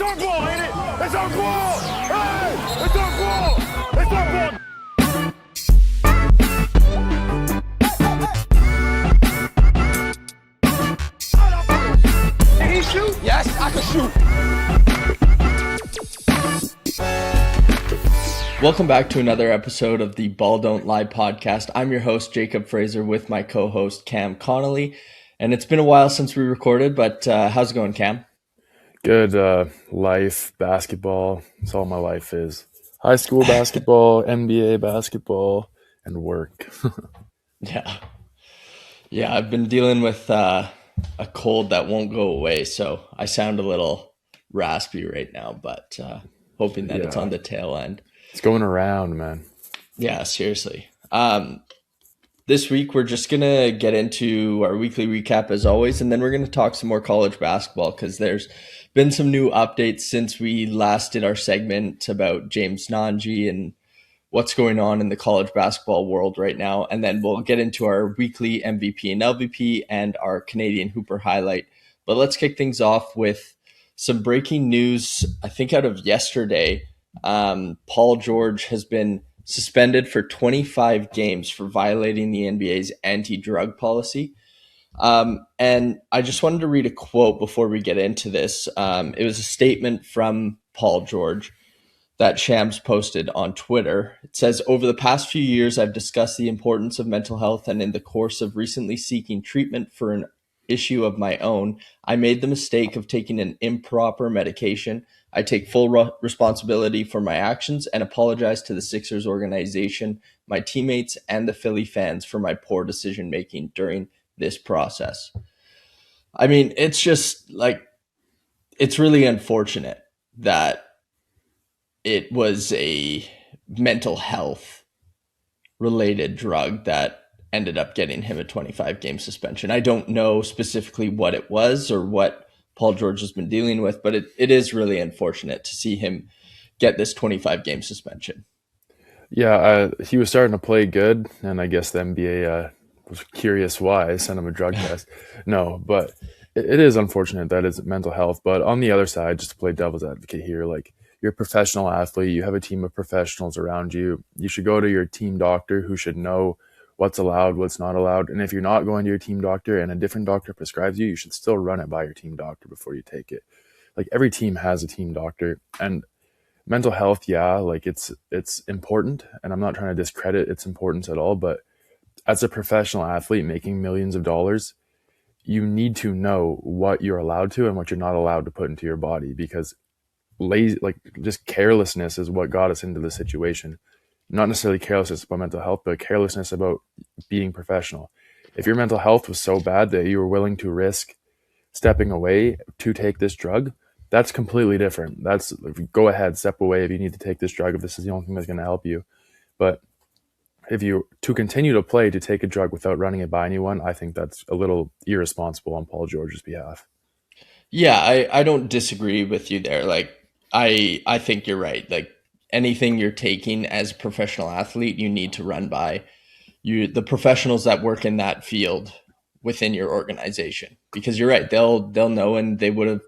It's our ball, ain't it? It's our ball! Hey! It's our ball! It's our ball! Can he shoot? Yes, I can shoot. Welcome back to another episode of the Ball Don't Lie podcast. I'm your host, Jacob Fraser, with my co-host, Cam Connolly. And it's been a while since we recorded, but how's it going, Cam? Good. Life, basketball. That's all my life is. High school basketball, NBA basketball, and work. Yeah, I've been dealing with a cold that won't go away, so I sound a little raspy right now, but hoping that it's on the tail end. It's going around, man. Yeah, seriously. This week, we're just going to get into our weekly recap as always, and then we're going to talk some more college basketball because there's been some new updates since we last did our segment about James Nanji and what's going on in the college basketball world right now. And then we'll get into our weekly MVP and LVP and our Canadian Hooper highlight. But let's kick things off with some breaking news, I think out of yesterday. Paul George has been suspended for 25 games for violating the NBA's anti-drug policy. And I just wanted to read a quote before we get into this. It was a statement from Paul George that Shams posted on Twitter. It says, "Over the past few years, I've discussed the importance of mental health, and in the course of recently seeking treatment for an issue of my own, I made the mistake of taking an improper medication. I take full responsibility for my actions and apologize to the Sixers organization, my teammates, and the Philly fans for my poor decision-making during this process." I mean, it's just like, it's really unfortunate that it was a mental health related drug that ended up getting him a 25-game suspension. I don't know specifically what it was or what Paul George has been dealing with, but it is really unfortunate to see him get this 25-game suspension. Yeah, he was starting to play good, and I guess the NBA was curious why, sent him a drug test. No, but it is unfortunate that it's mental health. But on the other side, just to play devil's advocate here, like, you're a professional athlete, you have a team of professionals around you. You should go to your team doctor who should know what's allowed, what's not allowed. And if you're not going to your team doctor and a different doctor prescribes you, you should still run it by your team doctor before you take it. Like, every team has a team doctor, and mental health, like it's important. And I'm not trying to discredit its importance at all, but as a professional athlete making millions of dollars, you need to know what you're allowed to and what you're not allowed to put into your body, because just carelessness is what got us into this situation. Not necessarily carelessness about mental health, but carelessness about being professional. If your mental health was so bad that you were willing to risk stepping away to take this drug, that's completely different. That's, go ahead, step away if you need to take this drug, if this is the only thing that's going to help you. But if you to continue to play to take a drug without running it by anyone, I think that's a little irresponsible on Paul George's behalf. Yeah, I don't disagree with you there. Like, I think you're right. Like, anything you're taking as a professional athlete, you need to run by the professionals that work in that field within your organization, because you're right. They'll know, and they would have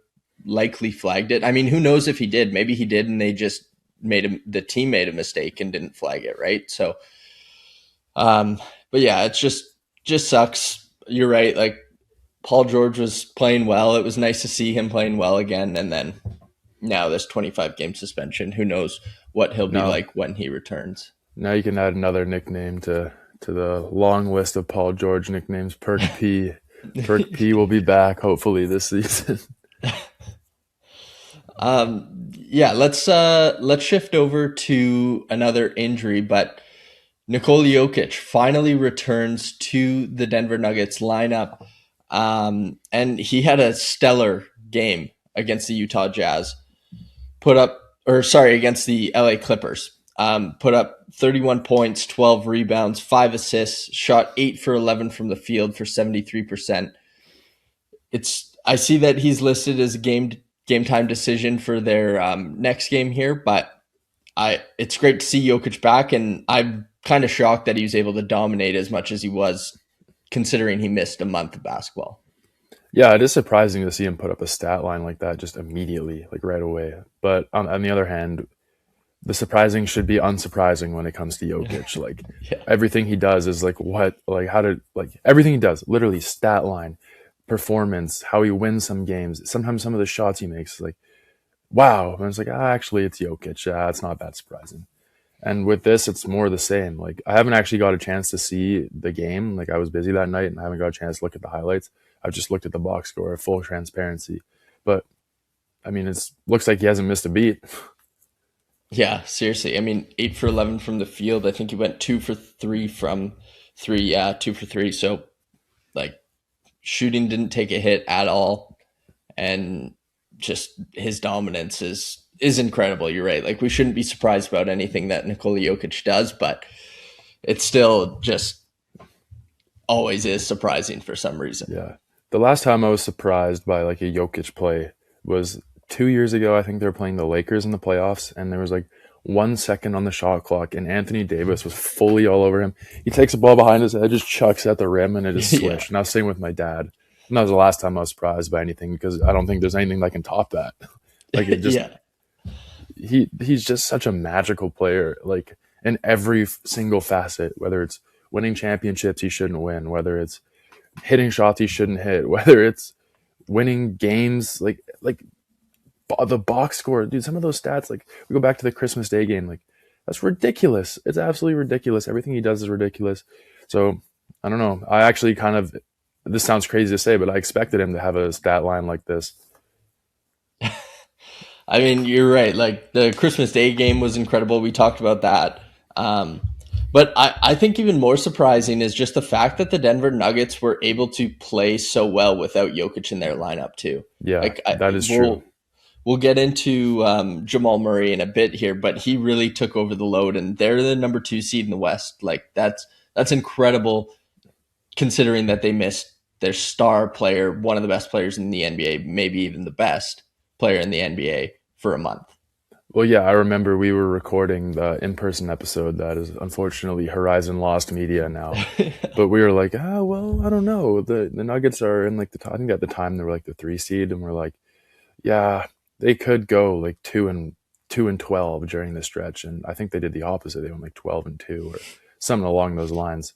likely flagged it. I mean, who knows if he did? Maybe he did, and they just the team made a mistake and didn't flag it, right? So, but yeah, it's just sucks. You're right. Like, Paul George was playing well. It was nice to see him playing well again, and then now this 25-game suspension. Who knows what he'll be like when he returns. Now you can add another nickname to the long list of Paul George nicknames. Perk P. Perk P will be back hopefully this season. Let's shift over to another injury, but Nikola Jokic finally returns to the Denver Nuggets lineup. And he had a stellar game against the Utah Jazz. Against the LA Clippers. Put up 31 points, 12 rebounds, 5 assists, shot 8 for 11 from the field for 73%. I see that he's listed as a game time decision for their next game here, but it's great to see Jokic back, and I'm kind of shocked that he was able to dominate as much as he was, considering he missed a month of basketball. Yeah, it is surprising to see him put up a stat line like that just immediately, like right away. But on the other hand, the surprising should be unsurprising when it comes to Jokic. Like Yeah. everything he does is like what, like how to, like everything he does, literally stat line, performance, how he wins some games. Sometimes some of the shots he makes, like wow. And it's like, actually, it's Jokic. It's not that surprising. And with this, it's more the same. Like I haven't actually got a chance to see the game. Like I was busy that night and I haven't got a chance to look at the highlights. I've just looked at the box score, full transparency. But I mean, it's looks like he hasn't missed a beat. Yeah, seriously. I mean, 8 for 11 from the field. I think he went 2 for 3 from three. Yeah, 2 for 3. So, like, shooting didn't take a hit at all. And just his dominance is incredible. You're right. Like, we shouldn't be surprised about anything that Nikola Jokic does, but it's still just always is surprising for some reason. Yeah. The last time I was surprised by like a Jokic play was 2 years ago. I think they were playing the Lakers in the playoffs, and there was like 1 second on the shot clock, and Anthony Davis was fully all over him. He takes a ball behind his head, just chucks at the rim, and it just Yeah. swished. And I was sitting with my dad. And that was the last time I was surprised by anything because I don't think there's anything that can top that. Like it just Yeah. he's just such a magical player, like in every single facet, whether it's winning championships he shouldn't win, whether it's hitting shots he shouldn't hit, whether it's winning games, like the box score, dude. Some of those stats, like we go back to the Christmas Day game, like that's ridiculous. It's absolutely ridiculous. Everything he does is ridiculous. So I don't know. I actually kind of, this sounds crazy to say, but I expected him to have a stat line like this. I mean, you're right. Like the Christmas Day game was incredible. We talked about that. But I think even more surprising is just the fact that the Denver Nuggets were able to play so well without Jokic in their lineup too. Yeah, Like that is true. we'll get into Jamal Murray in a bit here, but he really took over the load, and they're the number 2 seed in the West. Like that's incredible, considering that they missed their star player, one of the best players in the NBA, maybe even the best player in the NBA for a month. Well, yeah, I remember we were recording the in-person episode that is unfortunately Horizon lost media now. But we were like, well, I don't know. The Nuggets are in like I think at the time they were like the 3 seed, and we're like, yeah, they could go like 2-12 during the stretch, and I think they did the opposite. They went like 12-2 or something along those lines.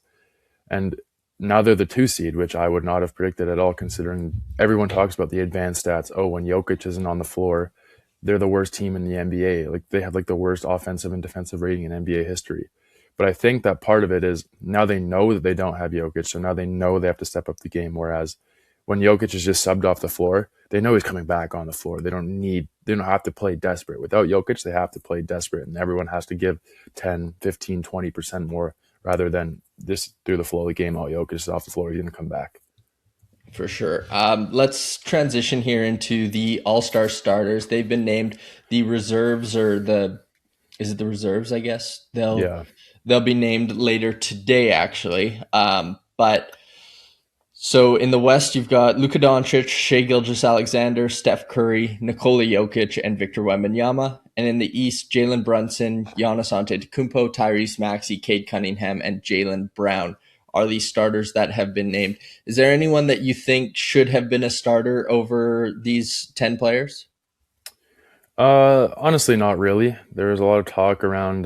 And now they're the 2 seed, which I would not have predicted at all, considering everyone talks about the advanced stats. Oh, when Jokic isn't on the floor, they're the worst team in the NBA. Like they have like the worst offensive and defensive rating in NBA history. But I think that part of it is now they know that they don't have Jokic, so now they know they have to step up the game. Whereas when Jokic is just subbed off the floor, they know he's coming back on the floor. They don't have to play desperate. Without Jokic, they have to play desperate, and everyone has to give 10, 15, 20% more rather than just through the flow of the game. Oh, Jokic is off the floor, he's going to come back. For sure. Let's transition here into the All-Star starters. They've been named the reserves, or is it the reserves? I guess Yeah. they'll be named later today, actually. But so in the West, you've got Luka Doncic, Shai Gilgeous-Alexander, Steph Curry, Nikola Jokic, and Victor Wembanyama. And in the East, Jalen Brunson, Giannis Antetokounmpo, Tyrese Maxey, Cade Cunningham, and Jaylen Brown are the starters that have been named. Is there anyone that you think should have been a starter over these 10 players? Honestly, not really. There was a lot of talk around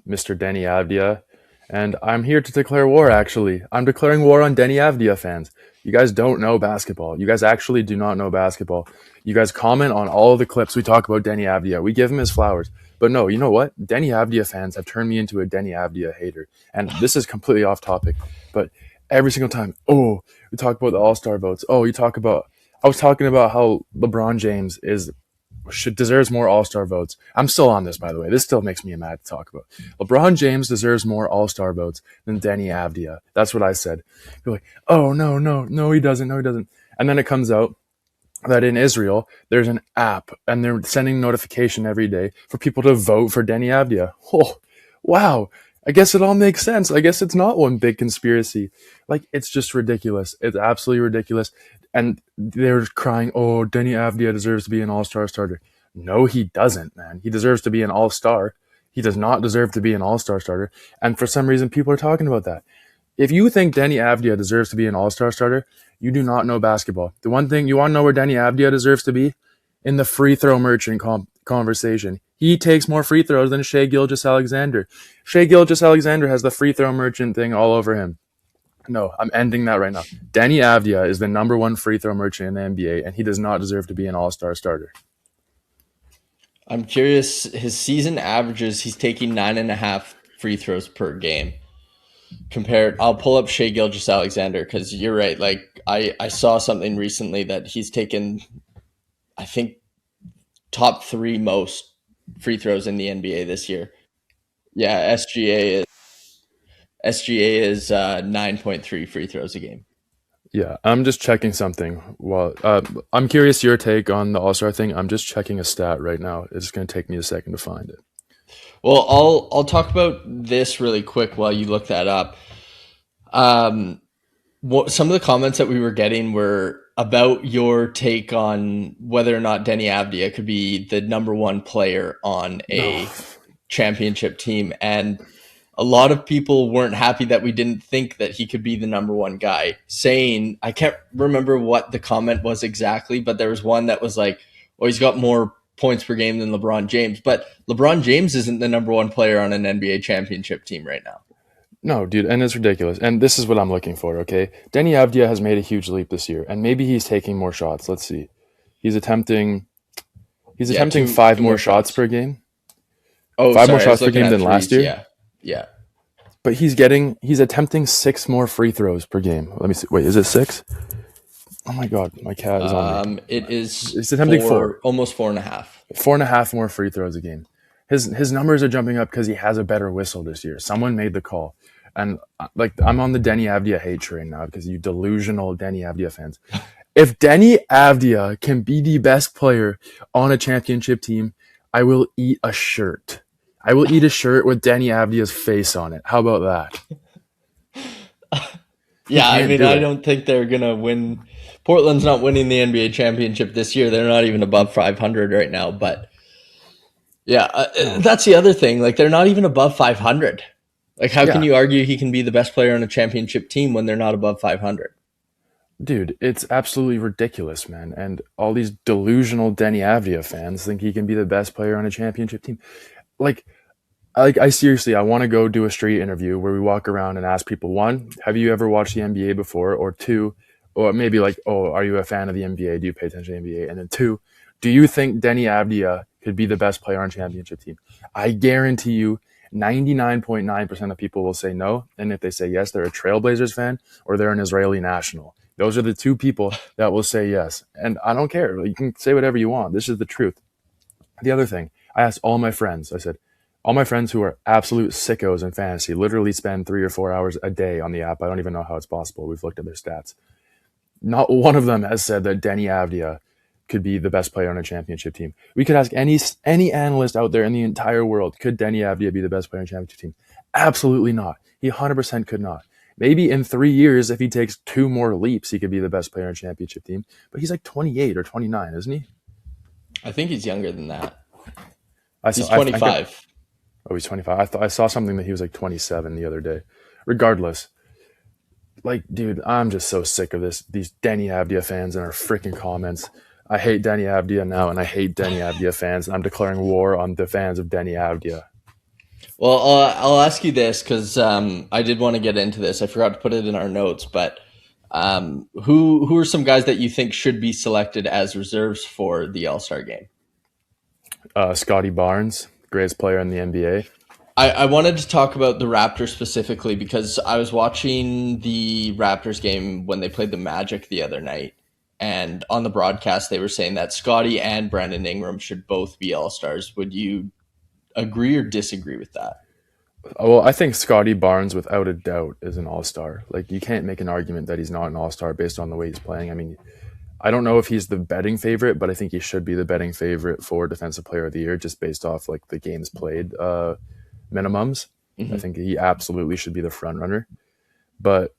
Mr. Denny Avdia, and I'm here to declare war, actually. I'm declaring war on Denny Avdia fans. You guys don't know basketball. You guys actually do not know basketball. You guys comment on all of the clips we talk about Denny Avdia. We give him his flowers. But no, you know what? Denny Avdia fans have turned me into a Denny Avdia hater. And this is completely off topic. But every single time, we talk about the All-Star votes. I was talking about how LeBron James deserves more All-Star votes. I'm still on this, by the way. This still makes me mad to talk about. LeBron James deserves more All-Star votes than Denny Avdia. That's what I said. You're like, oh, no, he doesn't. No, he doesn't. And then it comes out that in Israel, there's an app, and they're sending notification every day for people to vote for Denny Avdia. Oh, wow. I guess it all makes sense. I guess it's not one big conspiracy. Like, it's just ridiculous. It's absolutely ridiculous. And they're crying, oh, Denny Avdia deserves to be an all-star starter. No, he doesn't, man. He deserves to be an all-star. He does not deserve to be an all-star starter. And for some reason, people are talking about that. If you think Denny Avdia deserves to be an all-star starter, You do not know basketball. The one thing you want to know where Denny Avdia deserves to be? In the free throw merchant conversation. He takes more free throws than Shai Gilgeous-Alexander. Shai Gilgeous-Alexander has the free throw merchant thing all over him. No, I'm ending that right now. Denny Avdia is the number one free throw merchant in the NBA, and he does not deserve to be an all-star starter. I'm curious, his season averages, he's taking 9.5 free throws per game. I'll pull up Shai Gilgeous-Alexander because you're right. Like I saw something recently that he's taken, I think, top 3 most free throws in the NBA this year. Yeah, SGA is 9.3 free throws a game. Yeah, I'm just checking something. Well, I'm curious your take on the All-Star thing. I'm just checking a stat right now. It's going to take me a second to find it. Well, I'll talk about this really quick while you look that up. Some of the comments that we were getting were about your take on whether or not Denny Avdia could be the number one player on a championship team. And a lot of people weren't happy that we didn't think that he could be the number one guy, saying, I can't remember what the comment was exactly, but there was one that was like, oh, he's got more points per game than LeBron James. But LeBron James isn't the number one player on an NBA championship team right now. No, dude, and it's ridiculous. And this is what I'm looking for, okay? Denny Avdia has made a huge leap this year, and maybe he's taking more shots. Let's see. He's attempting 5 more shots per game. Oh, 5 more shots per game than last year. Yeah. But he's attempting 6 more free throws per game. Let me see. Wait, is it 6? Oh my God, my cat is on me. It's attempting 4. Almost 4.5. 4.5 more free throws a game. His numbers are jumping up because he has a better whistle this year. Someone made the call. And like I'm on the Denny Avdia hate train now because you delusional Denny Avdia fans. If Denny Avdia can be the best player on a championship team, I will eat a shirt. I will eat a shirt with Denny Avdia's face on it. How about that? Yeah, I mean, I don't think they're going to win. Portland's not winning the NBA championship this year. They're not even above 500 right now. But yeah, that's the other thing. Like, they're not even above 500. Like, how can you argue he can be the best player on a championship team when they're not above 500? Dude, it's absolutely ridiculous, man. And all these delusional Denny Avdia fans think he can be the best player on a championship team. I seriously, I want to go do a street interview where we walk around and ask people, 1, have you ever watched the NBA before? Or 2, or maybe like, oh, are you a fan of the NBA? Do you pay attention to the NBA? And then 2, do you think Denny Avdia could be the best player on a championship team? I guarantee you 99.9% of people will say no. And if they say yes, they're a Trailblazers fan or they're an Israeli national. Those are the 2 people that will say yes. And I don't care. You can say whatever you want. This is the truth. The other thing, I asked all my friends, I said, all my friends who are absolute sickos in fantasy literally spend 3 or 4 hours a day on the app. I don't even know how it's possible. We've looked at their stats. Not one of them has said that Denny Avdia could be the best player on a championship team. We could ask any analyst out there in the entire world, could Denny Avdia be the best player on a championship team? Absolutely not. He 100% could not. Maybe in 3 years, if he takes 2 more leaps, he could be the best player on a championship team. But he's like 28 or 29, isn't he? I think he's younger than that. He's 25. He's 25. I saw something that he was like 27 the other day. Regardless, like, dude, I'm just so sick of these Denny Avdia fans and our freaking comments. I hate Denny Avdia now, and I hate Denny Avdia fans, and I'm declaring war on the fans of Denny Avdia. Well, I'll ask you this because I did want to get into this. I forgot to put it in our notes, but who are some guys that you think should be selected as reserves for the All-Star game? Scotty Barnes, greatest player in the NBA. I wanted to talk about the Raptors specifically because I was watching the Raptors game when they played the Magic the other night. And on the broadcast, they were saying that Scotty and Brandon Ingram should both be All-Stars. Would you agree or disagree with that? Well, I think Scotty Barnes, without a doubt, is an All-Star. Like, you can't make an argument that he's not an All-Star based on the way he's playing. I mean, I don't know if he's the betting favorite, but I think he should be the betting favorite for Defensive Player of the Year just based off like the games played minimums. Mm-hmm. I think he absolutely should be the front runner. But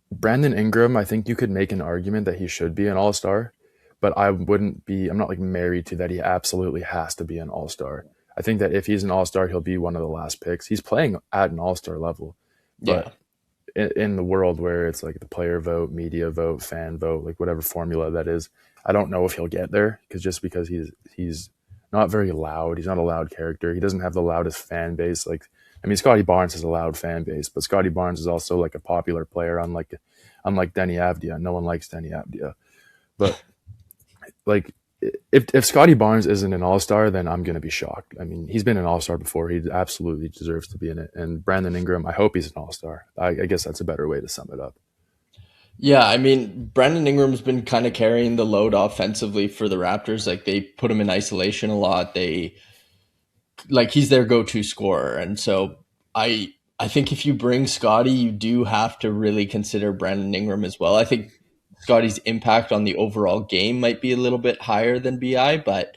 Brandon Ingram, I think you could make an argument that he should be an All-Star, but I'm not like married to that he absolutely has to be an All-Star. I think that if he's an All-Star, he'll be one of the last picks. He's playing at an All-Star level. But in the world where it's like the player vote, media vote, fan vote, like whatever formula that is. I don't know if he'll get there because he's not very loud. He's not a loud character. He doesn't have the loudest fan base. Like, I mean, Scotty Barnes has a loud fan base, but Scotty Barnes is also like a popular player, unlike Denny Avdia. No one likes Denny Avdia, but like if Scotty Barnes isn't an all-star, then I'm going to be shocked. I mean, he's been an all-star before. He absolutely deserves to be in it. And Brandon Ingram, I hope he's an all-star. I guess that's a better way to sum it up. Yeah, I mean, Brandon Ingram's been kind of carrying the load offensively for the Raptors. Like, they put him in isolation a lot. He's their go-to scorer. And so I think if you bring Scotty, you do have to really consider Brandon Ingram as well. I think Scotty's impact on the overall game might be a little bit higher than BI, but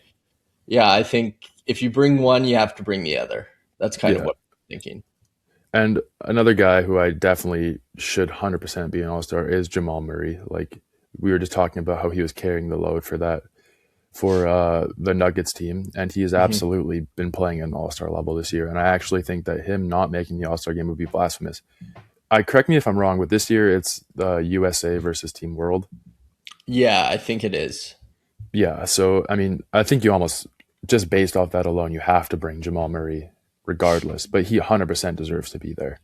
yeah, I think if you bring one, you have to bring the other. That's kind of Yeah. what I'm thinking. And another guy who I definitely should 100% be an all-star is Jamal Murray. Like, we were just talking about how he was carrying the load for the Nuggets team, and he has absolutely been playing at an all-star level this year. And I actually think that him not making the all-star game would be blasphemous. Correct me if I'm wrong, but this year it's the USA versus Team World. Yeah, I think it is. Yeah, so I mean, I think you almost just based off that alone, you have to bring Jamal Murray regardless, but he 100% deserves to be there.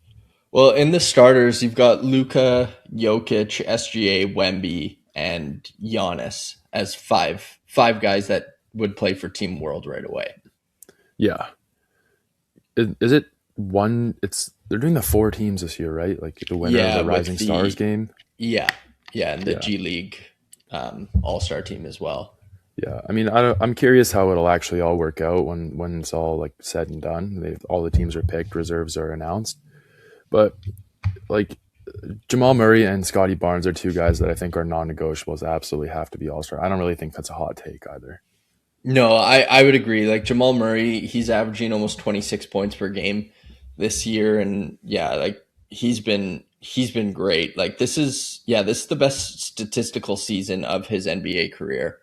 Well, in the starters, you've got Luka, Jokic, SGA, Wemby, and Giannis as five guys that would play for Team World right away. Yeah. Is it one? They're doing the 4 teams this year, right? Like the winner of Yeah, the with Rising Stars game. Yeah, and the Yeah. G League All-Star team as well. Yeah, I mean, I'm curious how it'll actually all work out when it's all like said and done. All the teams are picked, reserves are announced, but like Jamal Murray and Scotty Barnes are 2 guys that I think are non-negotiables. Absolutely have to be all-star. I don't really think that's a hot take either. No, I would agree. Like Jamal Murray, he's averaging almost 26 points per game this year, and yeah, like he's been great. Like this is the best statistical season of his NBA career,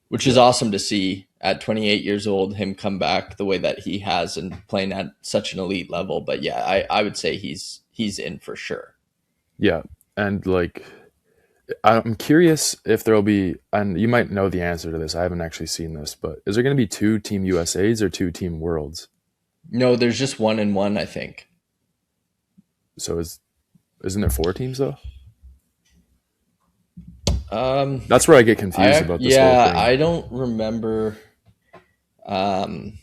which is Yeah, awesome to see at 28 years old, him come back the way that he has and playing at such an elite level. But yeah, I would say he's in for sure. yeah, and like I'm curious if there'll be, and you might know the answer to this. I haven't actually seen this, but is there going to be 2 Team USAs or 2 Team Worlds? No, there's just one and one, I think. So isn't there 4 teams though? Um, That's where I get confused about this whole thing. I don't remember. Um,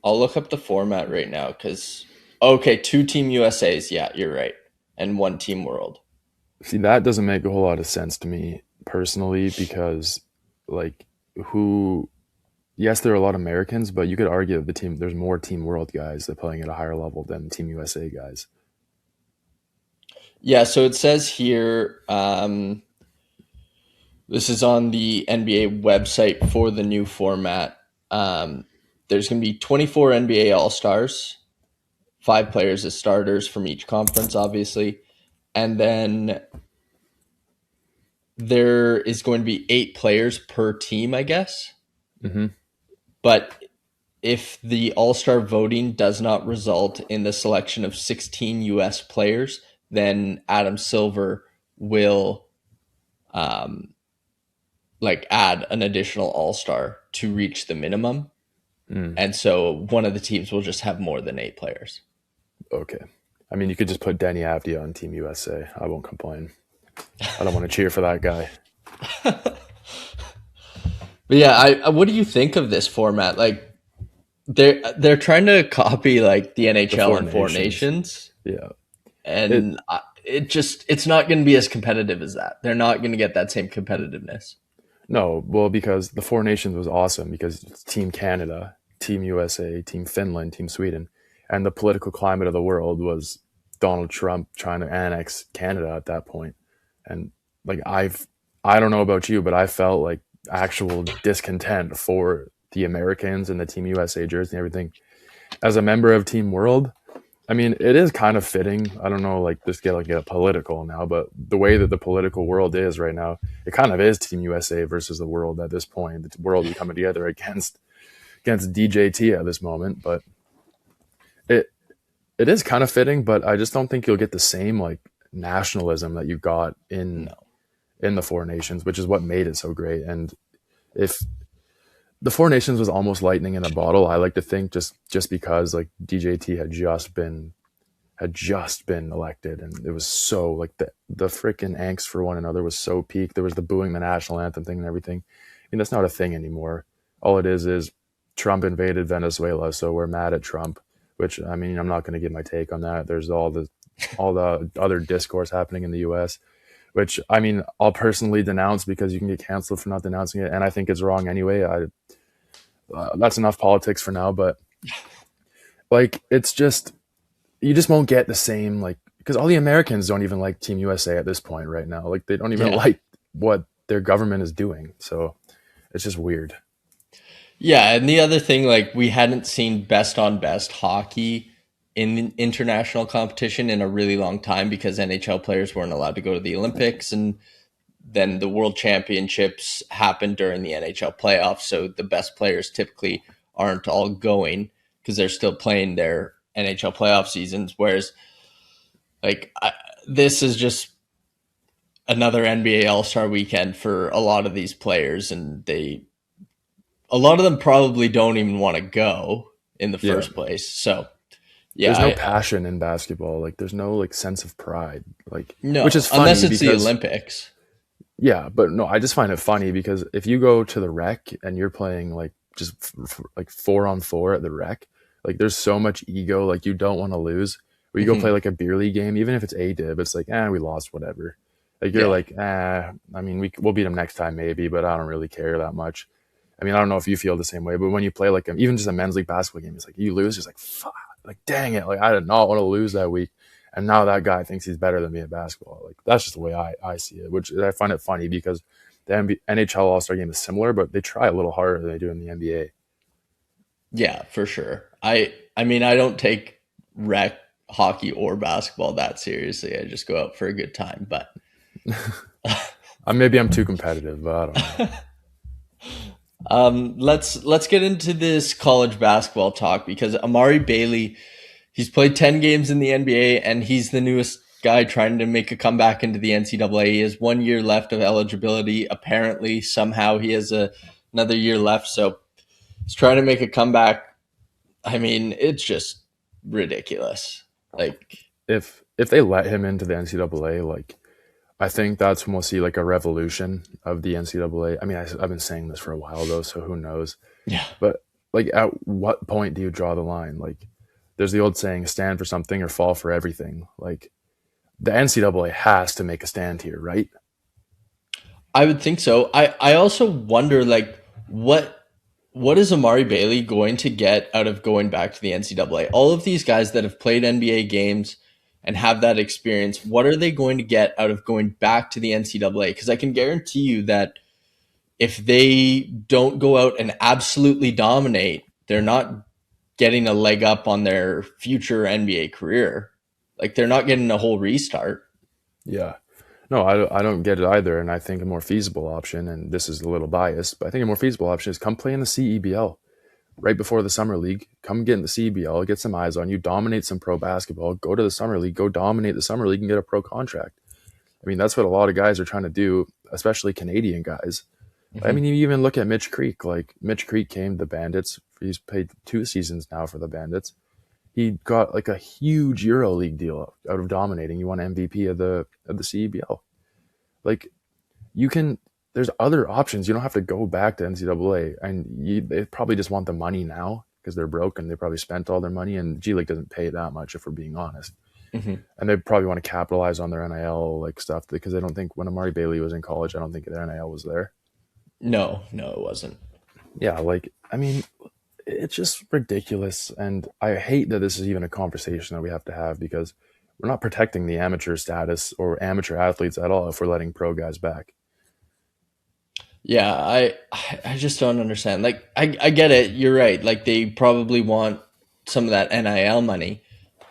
I'll look up the format right now because okay, 2 Team USAs. Yeah, you're right, and 1 Team World. See, that doesn't make a whole lot of sense to me personally because, like, who? Yes, there are a lot of Americans, but you could argue that there's more Team World guys that are playing at a higher level than Team USA guys. Yeah, so it says here. This is on the NBA website for the new format. There's going to be 24 NBA All Stars, 5 players as starters from each conference, obviously, and then there is going to be 8 players per team, I guess. Mm-hmm. But if the All-Star voting does not result in the selection of 16 US players, then Adam Silver will add an additional All-Star to reach the minimum. And so one of the teams will just have more than 8 players. Okay. I mean, you could just put Denny Avdia on Team USA. I won't complain. I don't want to cheer for that guy. But yeah, what do you think of this format? Like they're trying to copy like the NHL and Four Nations. Yeah. And it's not going to be as competitive as that. They're not going to get that same competitiveness. No, well, because the Four Nations was awesome because it's Team Canada, Team USA, Team Finland, Team Sweden, and the political climate of the world was Donald Trump trying to annex Canada at that point. And like I don't know about you, but I felt like actual discontent for the Americans and the Team USA jersey and everything. As a member of Team World, I mean, it is kind of fitting. I don't know, like just get political now, but the way that the political world is right now, it kind of is Team USA versus the world at this point. The world is coming together against DJT at this moment. But it is kind of fitting, but I just don't think you'll get the same like nationalism that you got No. in the Four Nations, which is what made it so great. And if the Four Nations was almost lightning in a bottle, I like to think just because like DJT had just been elected, and it was so like the freaking angst for one another was so peak. There was the booing the national anthem thing and everything. I mean, that's not a thing anymore. All it is Trump invaded Venezuela, so we're mad at Trump. Which, I mean, I'm not going to give my take on that. There's all the other discourse happening in the U.S., which I mean, I'll personally denounce because you can get canceled for not denouncing it, and I think it's wrong anyway. That's enough politics for now, but like it's just you just won't get the same like because all the Americans don't even like Team USA at this point right now. Like they don't even Yeah. like what their government is doing. So it's just weird. Yeah, and the other thing, like we hadn't seen best on best hockey in international competition in a really long time because NHL players weren't allowed to go to the Olympics, and then the World Championships happened during the NHL playoffs. So the best players typically aren't all going because they're still playing their NHL playoff seasons. Whereas, this is just another NBA All Star weekend for a lot of these players, and a lot of them probably don't even want to go in the Yeah. first place. So yeah, There's no passion in basketball. Like there's no like sense of pride. Like which no, is unless funny it's the because Olympics. yeah, but no, I just find it funny because if you go to the rec and you're playing like just like 4-on-4 at the rec, like there's so much ego, like you don't want to lose. Or you go play Mhm. like a beer league game, even if it's a dib, it's like, we lost, whatever. Like you're Yeah, like, I mean, we'll beat them next time maybe, but I don't really care that much. I mean, I don't know if you feel the same way, but when you play like even just a men's league basketball game, it's like you lose, it's like fuck, like dang it, like I did not want to lose that week, and now that guy thinks he's better than me at basketball. Like that's just the way I see it, which I find it funny because the NHL All Star game is similar, but they try a little harder than they do in the NBA. yeah, for sure. I mean, I don't take rec hockey or basketball that seriously. I just go out for a good time. But Maybe I'm too competitive, but I don't know. let's get into this college basketball talk because Amari Bailey, he's played 10 games in the NBA and he's the newest guy trying to make a comeback into the NCAA. He has 1 year left of eligibility. Apparently, somehow he has another year left. So he's trying to make a comeback. I mean, it's just ridiculous. Like, If they let him into the NCAA, like I think that's when we'll see like a revolution of the NCAA. I mean, I've been saying this for a while though, so who knows? yeah, But like, at what point do you draw the line? Like, there's the old saying, stand for something or fall for everything. Like, the NCAA has to make a stand here, right? I would think so. I also wonder like what is Amari Bailey going to get out of going back to the NCAA? All of these guys that have played NBA games and have that experience, what are they going to get out of going back to the NCAA? Because I can guarantee you that if they don't go out and absolutely dominate, they're not getting a leg up on their future NBA career. Like they're not getting a whole restart. Yeah. No, I don't get it either. And I think a more feasible option, and this is a little biased, but I think a more feasible option is come play in the CEBL right before the summer league. Come get in the CEBL, get some eyes on you, dominate some pro basketball, go to the summer league, go dominate the summer league and get a pro contract. I mean, that's what a lot of guys are trying to do, especially Canadian guys. I Mm-hmm. mean, you even look at Mitch Creek. Like Mitch Creek came to the Bandits. He's played 2 seasons now for the Bandits. He got like a huge EuroLeague deal out of dominating. He won MVP of the CEBL. Like you can, there's other options. You don't have to go back to NCAA, and they probably just want the money now because they're broke and they probably spent all their money. And G League doesn't pay that much if we're being honest. Mm-hmm. And they probably want to capitalize on their NIL like stuff because I don't think when Amari Bailey was in college, I don't think their NIL was there. No, no, it wasn't. Yeah, like I mean, it's just ridiculous, and I hate that this is even a conversation that we have to have because we're not protecting the amateur status or amateur athletes at all if we're letting pro guys back. Yeah, I just don't understand. Like I get it. You're right. Like they probably want some of that NIL money.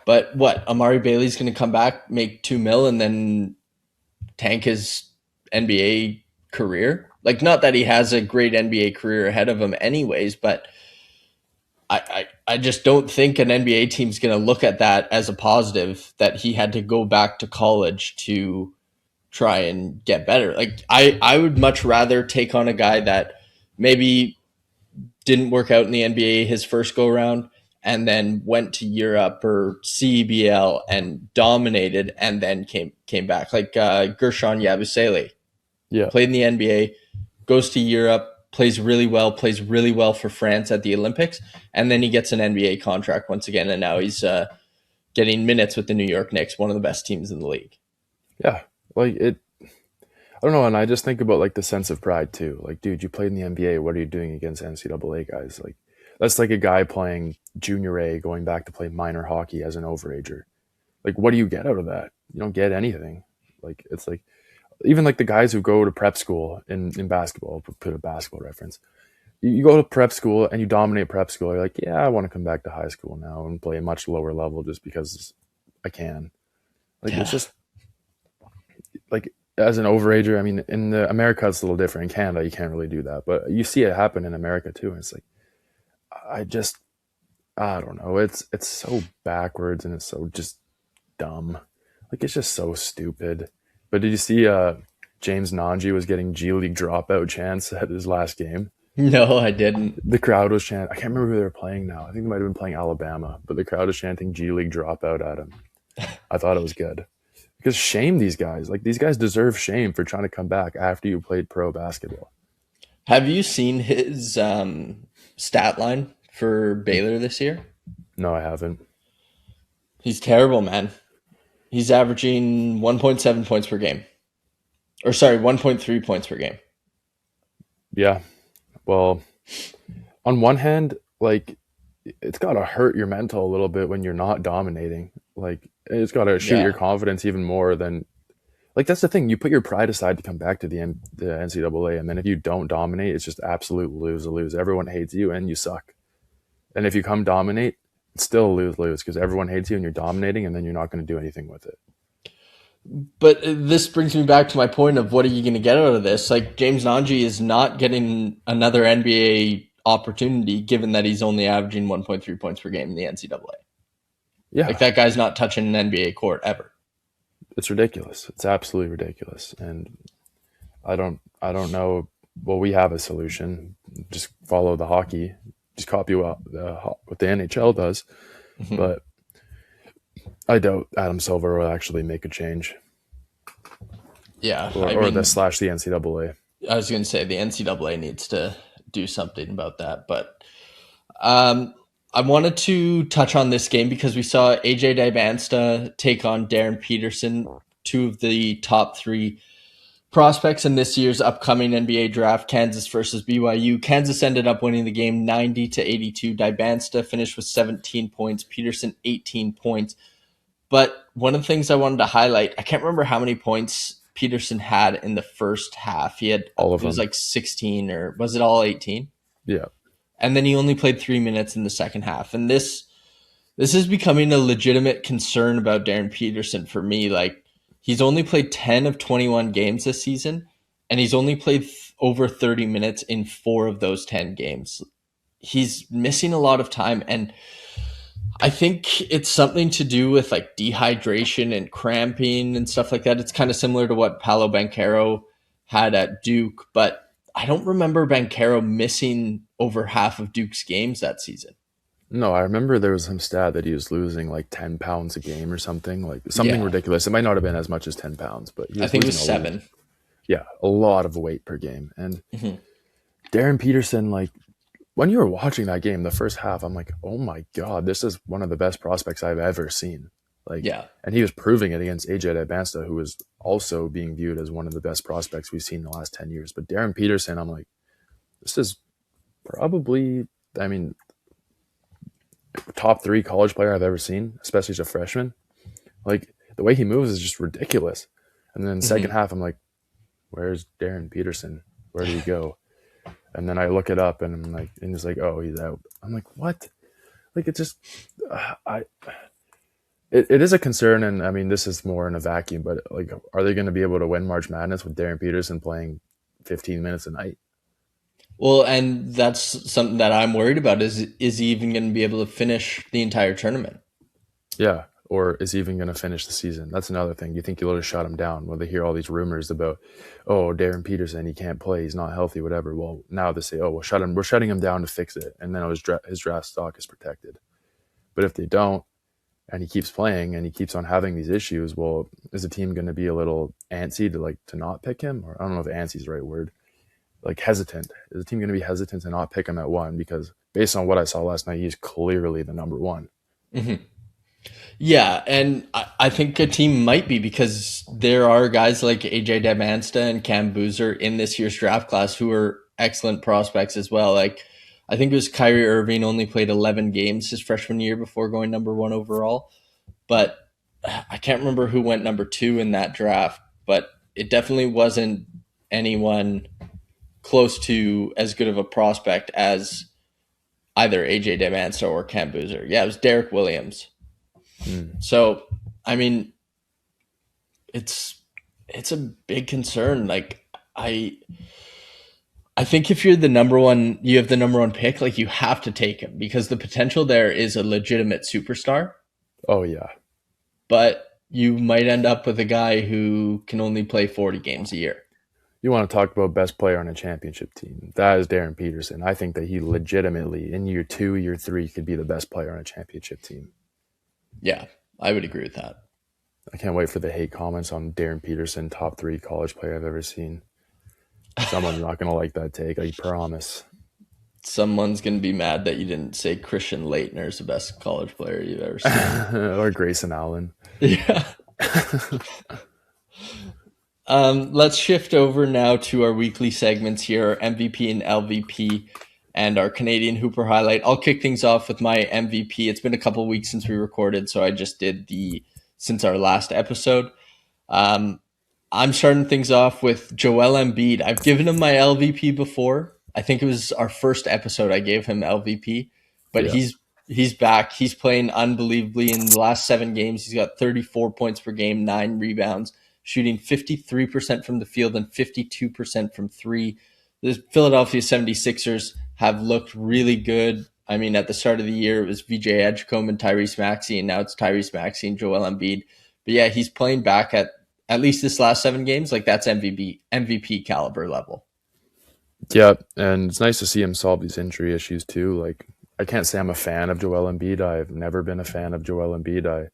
But what? Amari Bailey's going to come back, make 2 mil, and then tank his NBA career? Like not that he has a great NBA career ahead of him anyways, but I just don't think an NBA team's going to look at that as a positive that he had to go back to college to try and get better. Like I would much rather take on a guy that maybe didn't work out in the NBA his first go round and then went to Europe or CBL and dominated and then came back. Like Gershon Yabusele Yeah. played in the NBA, goes to Europe, plays really well for France at the Olympics, and then he gets an NBA contract once again, and now he's getting minutes with the New York Knicks, one of the best teams in the league. Yeah. Like it, I don't know. And I just think about like the sense of pride too. Like, dude, you played in the NBA. What are you doing against NCAA guys? Like, that's like a guy playing junior A going back to play minor hockey as an overager. Like, what do you get out of that? You don't get anything. Like, it's like, even like the guys who go to prep school in basketball, put a basketball reference. You go to prep school and you dominate prep school. You're like, yeah, I want to come back to high school now and play a much lower level just because I can. Like, Yeah. it's just like as an overager. I mean, in America, it's a little different. In Canada, you can't really do that, but you see it happen in America too. And it's like, I don't know. It's so backwards and it's so just dumb. Like it's just so stupid. But did you see James Nanji was getting G League dropout chants at his last game? No, I didn't. The crowd was chanting. I can't remember who they were playing now. I think they might have been playing Alabama, but the crowd was chanting G League dropout at him. I thought it was good. Because shame these guys. Like these guys deserve shame for trying to come back after you played pro basketball. Have you seen his stat line for Baylor this year? No, I haven't. He's terrible, man. He's averaging 1.7 points per game. Or sorry, 1.3 points per game. Yeah. Well, on one hand, like it's got to hurt your mental a little bit when you're not dominating. Like it's got to shoot your confidence even more than like that's the thing. You put your pride aside to come back to the NCAA, and then if you don't dominate, it's just absolute lose. Everyone hates you and you suck. And if you come dominate, it's still lose because everyone hates you and you're dominating, and then you're not going to do anything with it. But this brings me back to my point of what are you going to get out of this? Like James Nanji is not getting another NBA opportunity given that he's only averaging 1.3 points per game in the NCAA. Yeah. Like that guy's not touching an NBA court ever. It's ridiculous. It's absolutely ridiculous. And I don't know. Well, we have a solution. Just follow the hockey. Just copy what the NHL does. Mm-hmm. But I doubt Adam Silver will actually make a change. Yeah. Or the NCAA. I was going to say the NCAA needs to do something about that. But I wanted to touch on this game because we saw AJ Dybantsta take on Darren Peterson, two of the top three prospects in this year's upcoming NBA draft, Kansas versus BYU. Kansas ended up winning the game 90-82. Dybantsta finished with 17 points, Peterson 18 points. But one of the things I wanted to highlight, I can't remember how many points Peterson had in the first half. He had all of them. It was like 16 or was it all 18? Yeah. And then he only played 3 minutes in the second half. And this is becoming a legitimate concern about Darren Peterson for me. Like he's only played 10 of 21 games this season, and he's only played over 30 minutes in 4 of those 10 games. He's missing a lot of time, and I think it's something to do with like dehydration and cramping and stuff like that. It's kind of similar to what Paolo Banchero had at Duke, but I don't remember Banchero missing over half of Duke's games that season. No, I remember there was some stat that he was losing like 10 pounds a game or something ridiculous. It might not have been as much as 10 pounds, but I think it was 7. A lot of weight per game. And Darren Peterson, like when you were watching that game, the first half, I'm like, oh my God, this is one of the best prospects I've ever seen. And he was proving it against AJ Dybantsta, who was also being viewed as one of the best prospects we've seen in the last 10 years. But Darren Peterson, I'm like, this is probably, top 3 college player I've ever seen, especially as a freshman. Like the way he moves is just ridiculous. And then second half, I'm like, where's Darren Peterson? Where did he go? And then I look it up and I'm like, and it's like, oh, he's out. I'm like, what? Like it's just, it is a concern. And this is more in a vacuum, but like, are they going to be able to win March Madness with Darren Peterson playing 15 minutes a night? Well, and that's something that I'm worried about is he even going to be able to finish the entire tournament? Yeah. Or is he even going to finish the season? That's another thing. You think you'll just shut him down when they hear all these rumors about, oh, Darren Peterson, he can't play, he's not healthy, whatever. Well, now they say, oh, we're shutting him down to fix it, and then his draft stock is protected. But if they don't, and he keeps playing and he keeps on having these issues, well, is the team going to be a little antsy to not pick him? Or I don't know if antsy is the right word. Like hesitant. Is the team going to be hesitant to not pick him at 1? Because based on what I saw last night, he's clearly the number 1. Mm-hmm. Yeah, and I think a team might be because there are guys like AJ Demanstra and Cam Boozer in this year's draft class who are excellent prospects as well. Like I think it was Kyrie Irving only played 11 games his freshman year before going number 1 overall, but I can't remember who went number 2 in that draft, but it definitely wasn't anyone close to as good of a prospect as either AJ Demanstra or Cam Boozer. Yeah, it was Derek Williams. So, I mean, it's a big concern. Like I I think if you're the number one, you have the number one pick, like you have to take him because the potential there is a legitimate superstar, Oh, yeah. but you might end up with a guy who can only play 40 games a year. You want to talk about best player on a championship team. That is Darren Peterson. I think that he legitimately, in year 2, year 3, could be the best player on a championship team. Yeah, I would agree with that. I can't wait for the hate comments on Darren Peterson, top 3 college player I've ever seen. Someone's not going to like that take, I promise. Someone's going to be mad that you didn't say Christian Laettner is the best college player you've ever seen. Or Grayson Allen. Yeah. Let's shift over now to our weekly segments here, our MVP and LVP and our Canadian Hooper highlight. I'll kick things off with my MVP. It's been a couple of weeks since we recorded, so I just did since our last episode. I'm starting things off with Joel Embiid. I've given him my LVP before. I think it was our first episode I gave him LVP, but Yeah. he's back. He's playing unbelievably in the last 7 games. He's got 34 points per game, 9 rebounds, shooting 53% from the field and 52% from 3. The Philadelphia 76ers have looked really good. I mean, at the start of the year, it was VJ Edgecombe and Tyrese Maxey, and now it's Tyrese Maxey and Joel Embiid. But yeah, he's playing back at least this last 7 games. Like that's MVP caliber level. Yeah, and it's nice to see him solve these injury issues too. Like, I can't say I'm a fan of Joel Embiid. I've never been a fan of Joel Embiid.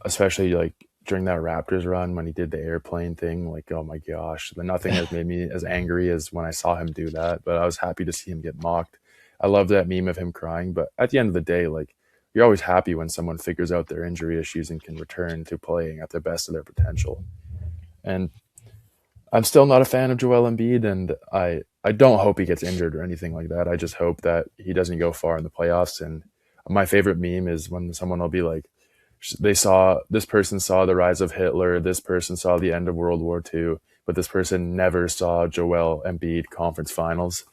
Especially like during that Raptors run when he did the airplane thing. Like, oh my gosh, nothing has made me as angry as when I saw him do that. But I was happy to see him get mocked. I love that meme of him crying. But at the end of the day, like, you're always happy when someone figures out their injury issues and can return to playing at the best of their potential. And I'm still not a fan of Joel Embiid, and I don't hope he gets injured or anything like that. I just hope that he doesn't go far in the playoffs. And my favorite meme is when someone will be like, this person saw the rise of Hitler, this person saw the end of World War II, but this person never saw Joel Embiid conference finals.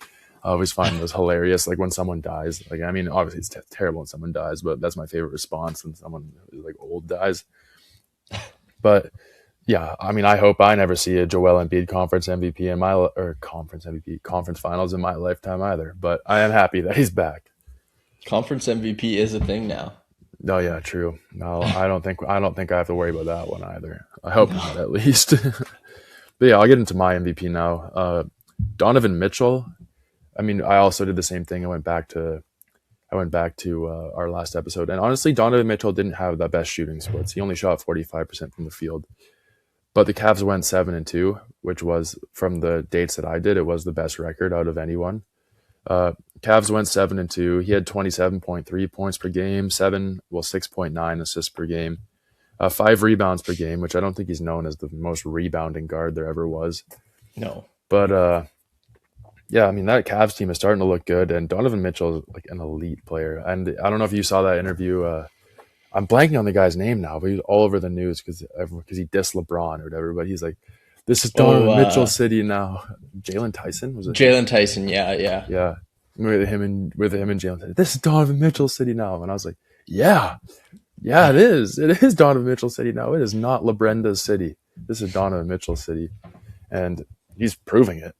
I always find those hilarious. Like when someone dies, like, I mean, obviously it's terrible when someone dies, but that's my favorite response when someone like old dies. But yeah, I mean, I hope I never see a Joel Embiid conference MVP conference finals in my lifetime either. But I am happy that he's back. Conference MVP is a thing now. Oh yeah, true. No, I don't think I have to worry about that one either. I hope not, at least. But yeah, I'll get into my MVP now. Donovan Mitchell. I mean, I also did the same thing. I went back to our last episode, and honestly, Donovan Mitchell didn't have the best shooting splits. He only shot 45% from the field. But the Cavs went 7-2, which was, from the dates that I did, it was the best record out of anyone. Cavs went 7-2. He had 27.3 points per game, 6.9 assists per game, 5 rebounds per game, which I don't think he's known as the most rebounding guard there ever was. No. But yeah, I mean, that Cavs team is starting to look good, and Donovan Mitchell is like an elite player. And I don't know if you saw that interview. I'm blanking on the guy's name now, but he's all over the news because he dissed LeBron or whatever. But he's like, "This is Donovan Mitchell City now." Jalen Tyson was it? Jalen Tyson, yeah. With him and Jalen. This is Donovan Mitchell City now, and I was like, "Yeah, it is. It is Donovan Mitchell City now. It is not LaBrenda's city. This is Donovan Mitchell City," and he's proving it.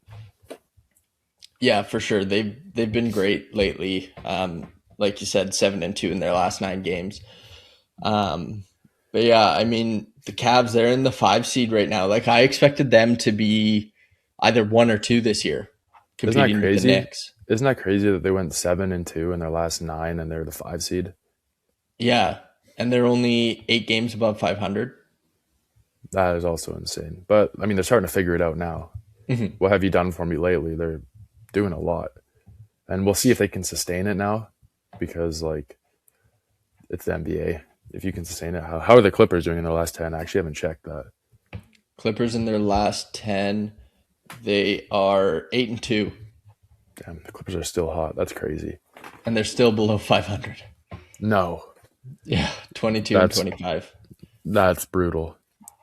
Yeah, for sure. They've been great lately. Like you said, 7-2 in their last 9 games. Um, but yeah, I mean the Cavs, they're in the 5 seed right now. Like I expected them to be either 1 or 2 this year, Isn't that competing with the crazy? Knicks. Isn't that crazy that they went 7-2 in their last 9 and they're the 5 seed? Yeah, and they're only 8 games above 500. That is also insane. But I mean, they're starting to figure it out now. Mhm. What have you done for me lately? They're doing a lot, and we'll see if they can sustain it now, because like it's the NBA. If you can sustain it, how are the Clippers doing in their last 10? I actually haven't checked that. Clippers in their last 10, they are 8-2, Damn, the Clippers are still hot. That's crazy. and they're still below 500. No, Yeah, 22 and that's 25. that's brutal.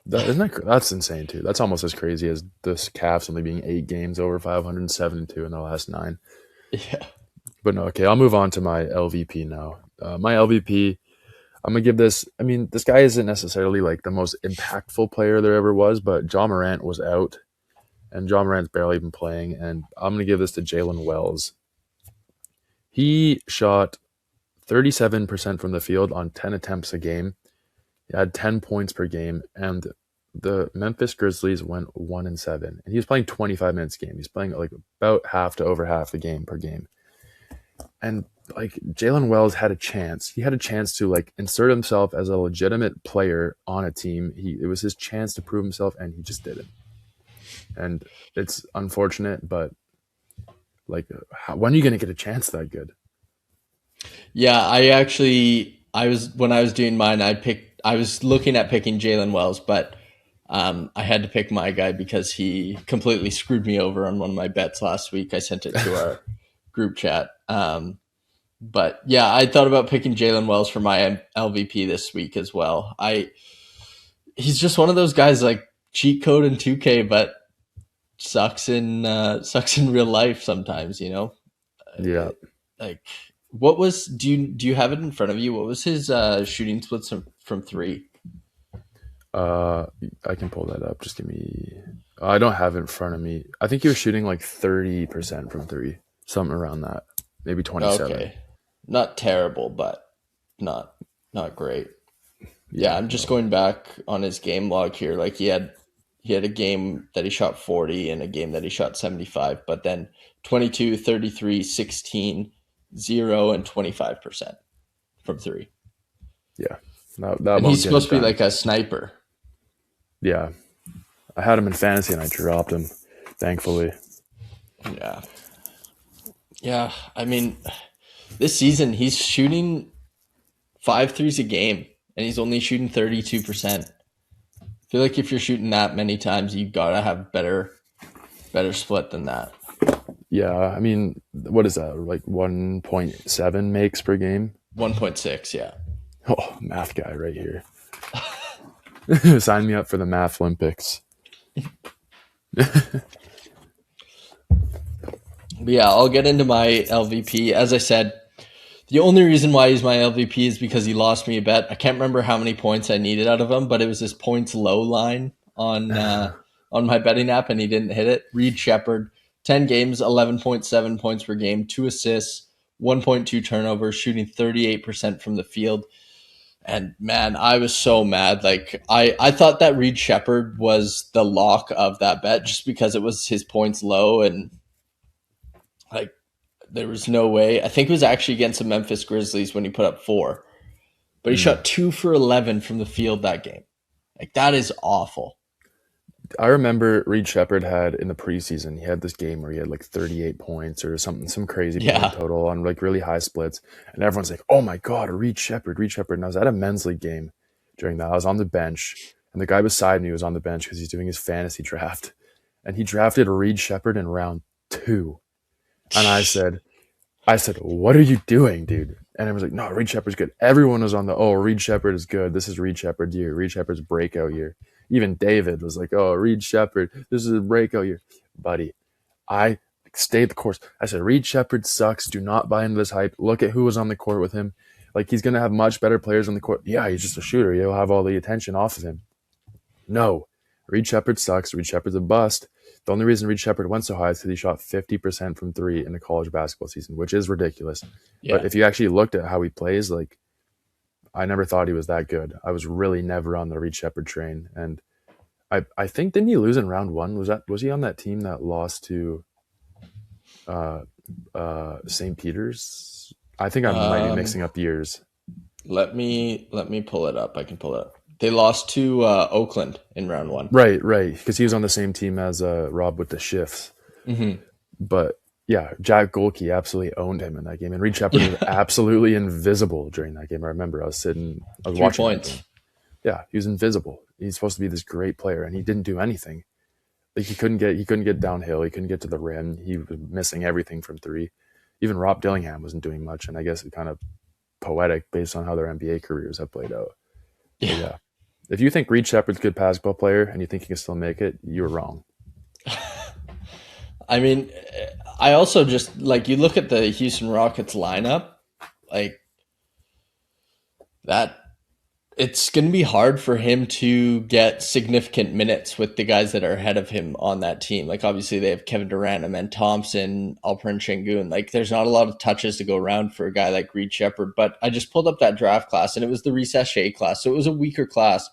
That's insane too. That's almost as crazy as this Cavs only being 8 games over 507-2 in their last 9. Yeah. But no, okay, I'll move on to my LVP now. My LVP, I'm gonna give this. I mean, this guy isn't necessarily like the most impactful player there ever was, but John Morant was out, and John Morant's barely even playing, and I'm gonna give this to Jalen Wells. He shot 37% from the field on 10 attempts a game. He had 10 points per game, and the Memphis Grizzlies went 1-7, and he was playing 25 minutes a game. He's playing like about half to over half the game per game, and like Jalen Wells had a chance. He had a chance to like insert himself as a legitimate player on a team. It was his chance to prove himself, and he just didn't. And it's unfortunate, but like, when are you going to get a chance that good? Yeah, I was when I was doing mine, I was looking at picking Jalen Wells, but I had to pick my guy because he completely screwed me over on one of my bets last week. I sent it to our group chat. But yeah, I thought about picking Jalen Wells for my LVP this week as well. He's just one of those guys like cheat code in 2K, but sucks in real life sometimes. Yeah, Like what was do you have it in front of you? What was his shooting splits from three? uh, I can pull that up. Just give me. I don't have it in front of me. I think he was shooting like 30% from three, something around that, maybe 27. Okay, not terrible, but not not great. Yeah, Yeah, I'm just no, going back on his game log here. Like he had a game that he shot 40 and a game that he shot 75, but then 22, 33, 16, 0 and 25% from three. yeah, that And won't he's get it supposed to be done. like a sniper. Yeah, I had him in fantasy and I dropped him, thankfully. Yeah. Yeah, I mean, this season he's shooting 5 threes a game and he's only shooting 32%. I feel like if you're shooting that many times, you gotta have better split than that. Yeah, I mean, what is that? Like 1.7 makes per game? 1.6, yeah. Oh, math guy right here. Sign me up for the Math Olympics. But yeah, I'll get into my LVP. As I said, the only reason why he's my LVP is because he lost me a bet. I can't remember how many points I needed out of him, but it was his points low line on my betting app, and he didn't hit it. Reed Shepard, 10 games, 11.7 points per game, 2 assists, 1.2 turnovers, shooting 38% from the field. And man, I was so mad. Like I thought that Reed Shepard was the lock of that bet just because it was his points low and like there was no way. I think it was actually against the Memphis Grizzlies when he put up 4, but he Mm. shot 2 for 11 from the field that game. Like that is awful. I remember Reed Shepard had in the preseason, he had this game where he had like 38 points or something, some crazy point Yeah. total on like really high splits. And everyone's like, oh my God, Reed Shepard, Reed Shepard. And I was at a men's league game during that. I was on the bench, and the guy beside me was on the bench because he's doing his fantasy draft. And he drafted Reed Shepard in round 2. And I said, what are you doing, dude? And I was like, no, Reed Shepard's good. Everyone was on Reed Shepard is good. This is Reed Shepard's year. Reed Shepard's breakout year. Even David was like, oh, Reed Shepard, this is a breakout year. Buddy, I stayed the course. I said, Reed Shepard sucks. Do not buy into this hype. Look at who was on the court with him. Like, he's going to have much better players on the court. Yeah, he's just a shooter. He'll have all the attention off of him. No, Reed Shepard sucks. Reed Shepard's a bust. the only reason Reed Sheppard went so high is because he shot 50% from three in a college basketball season, which is ridiculous. Yeah. But if you actually looked at how he plays, like, I never thought he was that good. I was really never on the Reed Sheppard train. And I think, didn't he lose in round one? Was he on that team that lost to St. Peter's? I think I might be mixing up years. Let me pull it up. I can pull it up. They lost to Oakland in round one. Right, because he was on the same team as Rob with the shifts. Mm-hmm. But yeah, Jack Golke absolutely owned him in that game, and Reed Sheppard was absolutely invisible during that game. I remember I was 3 watching. points. Yeah, he was invisible. He's supposed to be this great player, and he didn't do anything. Like he couldn't get downhill. He couldn't get to the rim. He was missing everything from three. Even Rob Dillingham wasn't doing much, and I guess it's kind of poetic based on how their NBA careers have played out. But yeah. If you think Reed Sheppard's a good basketball player and you think he can still make it, you're wrong. I mean, I also just, like, you look at the Houston Rockets lineup, like, that it's going to be hard for him to get significant minutes with the guys that are ahead of him on that team. Like, obviously, they have Kevin Durant, Amen Thompson, Alperen Şengün. Like, there's not a lot of touches to go around for a guy like Reed Sheppard. But I just pulled up that draft class, and it was the Reese Shea class. So it was a weaker class.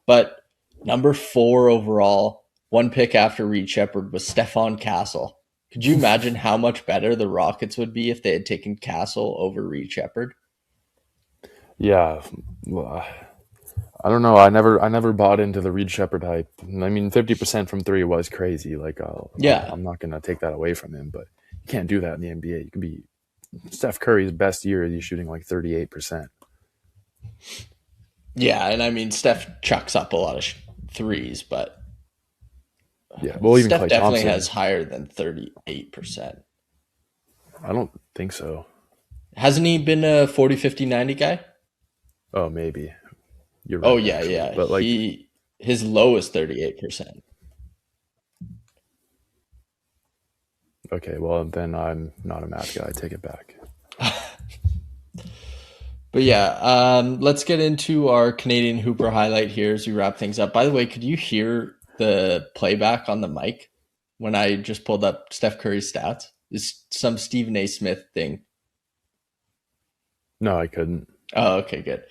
But number 4 overall, one pick after Reed Sheppard, was Stephon Castle. Could you imagine how much better the Rockets would be if they had taken Castle over Reed Sheppard? Yeah. I don't know. I never bought into the Reed Sheppard hype. I mean, 50% from three was crazy. Like, I'm not going to take that away from him, but you can't do that in the NBA. You could be Steph Curry's best year. He's shooting like 38%. Yeah, and I mean, Steph chucks up a lot of threes, but yeah, well, even Steph Klay definitely Thompson has higher than 38%. I don't think so. Hasn't he been a 40, 50, 90 guy? Oh, maybe. You're right. Oh, yeah, actually. yeah. But like, his low is 38%. okay, well, then I'm not a math guy. I take it back. But yeah, let's get into our Canadian Hooper highlight here as we wrap things up. By the way, could you hear the playback on the mic when I just pulled up Steph Curry's stats? It's some Stephen A. Smith thing. No, I couldn't. Oh, okay, good.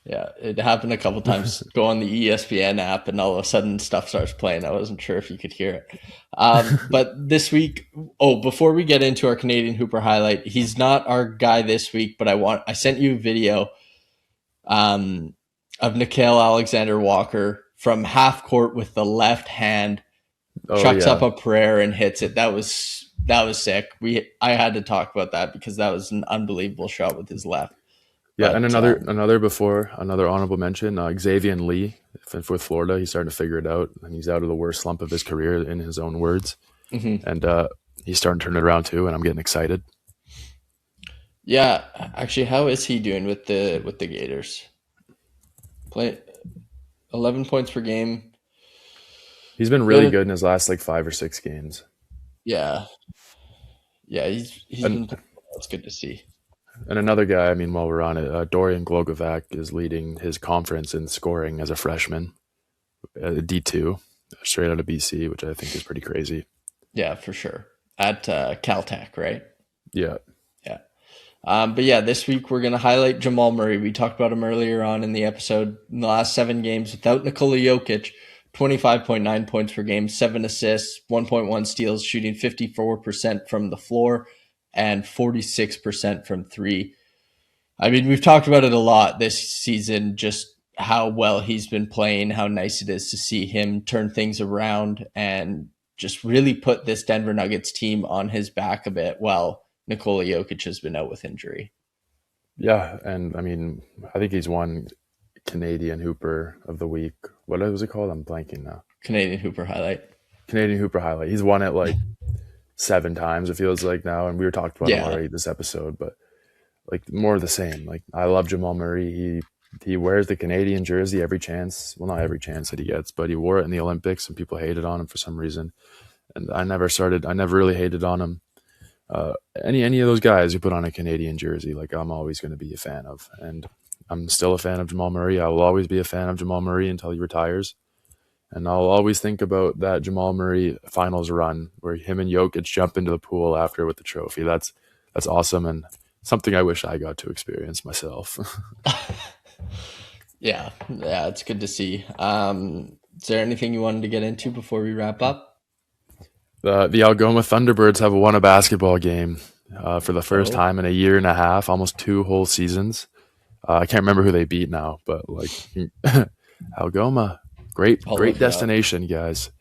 Yeah, it happened a couple times. Go on the ESPN app and all of a sudden stuff starts playing. I wasn't sure if you could hear it. But this week, before we get into our Canadian Hooper highlight, he's not our guy this week, but I sent you a video of Nickeil Alexander-Walker from half court with the left hand, chucks up a prayer and hits it. That was sick. I had to talk about that because that was an unbelievable shot with his left. Yeah, but, and another honorable mention, Xavier Lee with Florida. He's starting to figure it out, and he's out of the worst slump of his career, in his own words. Mm-hmm. And he's starting to turn it around too, and I'm getting excited. Yeah, actually, how is he doing with the Gators? Play 11 points per game. He's been really good in his last like 5 or 6 games. Yeah, he's been. That's good to see. And another guy, I mean, while we're on it, Dorian Glogovac is leading his conference in scoring as a freshman, D2, straight out of BC, which I think is pretty crazy. Yeah, for sure. At Caltech, right? Yeah. Yeah. But yeah, this week we're going to highlight Jamal Murray. We talked about him earlier on in the episode. In the last 7 games, without Nikola Jokic, 25.9 points per game, 7 assists, 1.1 steals, shooting 54% from the floor and 46% from 3. I mean, we've talked about it a lot this season, just how well he's been playing, how nice it is to see him turn things around and just really put this Denver Nuggets team on his back a bit while Nikola Jokic has been out with injury. Yeah, and I mean, I think he's won Canadian Hooper of the Week. What was it called? I'm blanking now. Canadian Hooper highlight. He's won it like 7 times, it feels like now, and we were talking about him already this episode, but like more of the same. Like, I love Jamal Murray. He wears the Canadian jersey every chance. Well, not every chance that he gets, but he wore it in the Olympics and people hated on him for some reason. And I never really hated on him. Any of those guys who put on a Canadian jersey, like, I'm always going to be a fan of. And I'm still a fan of Jamal Murray. I will always be a fan of Jamal Murray until he retires. And I'll always think about that Jamal Murray finals run where him and Jokic jump into the pool after with the trophy. That's awesome and something I wish I got to experience myself. Yeah, it's good to see. Is there anything you wanted to get into before we wrap up? The Algoma Thunderbirds have won a basketball game for the first Oh, time in a year and a half, almost 2 whole seasons. I can't remember who they beat now, but like Algoma, I'll great look it up. destination, guys.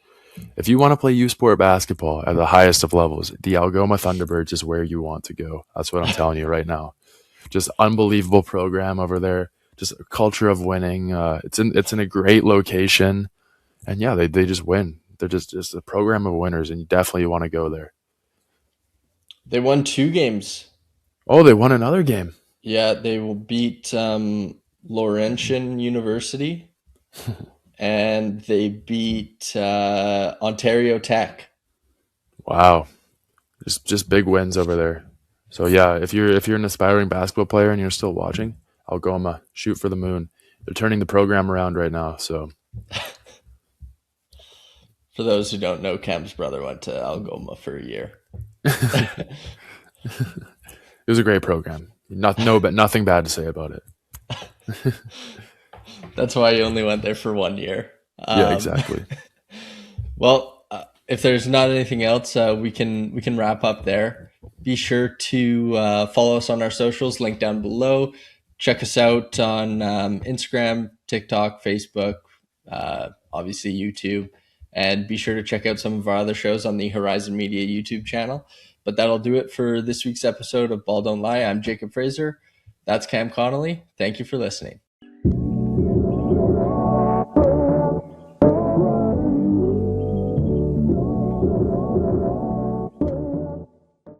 If you want to play U Sport basketball at the highest of levels, the Algoma Thunderbirds is where you want to go. That's what I'm telling you right now. Just unbelievable program over there. Just a culture of winning. It's in a great location, and yeah, they just win. They're just a program of winners, and you definitely want to go there. They won 2 games. Oh, they won another game. Yeah, they will beat Laurentian University, and they beat Ontario Tech. Wow, just big wins over there. So yeah, if you're an aspiring basketball player and you're still watching, Algoma, shoot for the moon. They're turning the program around right now. So For those who don't know, Cam's brother went to Algoma for a year. it was a great program. But nothing bad to say about it. That's why he only went there for 1 year. Yeah, exactly. Well, if there's not anything else, we can wrap up there. Be sure to follow us on our socials, link down below. Check us out on Instagram, TikTok, Facebook, obviously YouTube, and be sure to check out some of our other shows on the Horizon Media YouTube channel. But that'll do it for this week's episode of Ball Don't Lie. I'm Jacob Fraser. That's Cam Connolly. Thank you for listening.